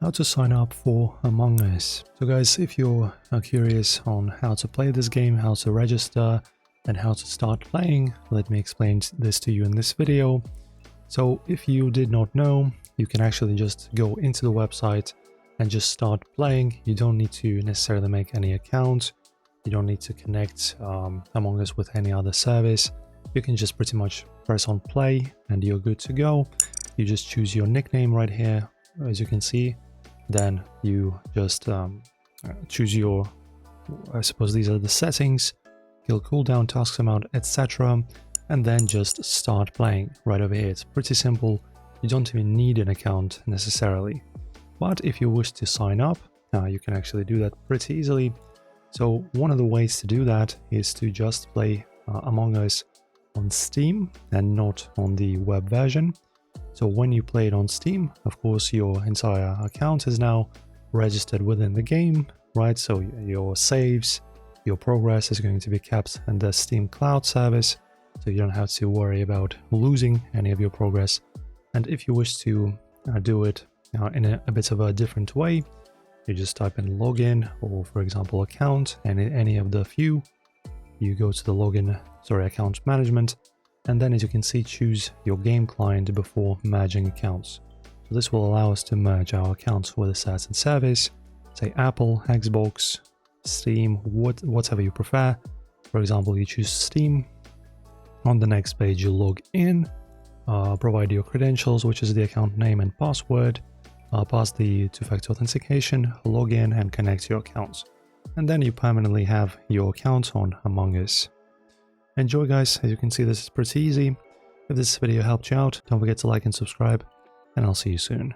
how to sign up for Among Us. So guys, if you're curious on how to play this game, how to register, and how to start playing, let me explain this to you in this video. So if you did not know, you can actually just go into the website and just start playing. You don't need to necessarily make any account. You don't need to connect Among Us with any other service. You can just pretty much press on play and you're good to go. You just choose your nickname right here, as you can see. Then you just choose your, I suppose these are the settings, kill cooldown, tasks amount, etc. And then just start playing right over here. It's pretty simple. You don't even need an account necessarily. But if you wish to sign up, you can actually do that pretty easily. So one of the ways to do that is to just play Among Us on Steam and not on the web version. So when you play it on Steam, of course, your entire account is now registered within the game, right? So your saves, your progress is going to be kept in the Steam Cloud service, so you don't have to worry about losing any of your progress. And if you wish to do it in a bit of a different way, you just type in login or, for example, account, and in any of the few, you go to the account management. And then, as you can see, choose your game client before merging accounts. So this will allow us to merge our accounts with a certain service, say Apple, Xbox, Steam, whatever you prefer. For example, you choose Steam. On the next page, you log in, provide your credentials, which is the account name and password, pass the two-factor authentication, log in and connect your accounts. And then you permanently have your account on Among Us. Enjoy guys, as you can see this is pretty easy. If this video helped you out, don't forget to like and subscribe, and I'll see you soon.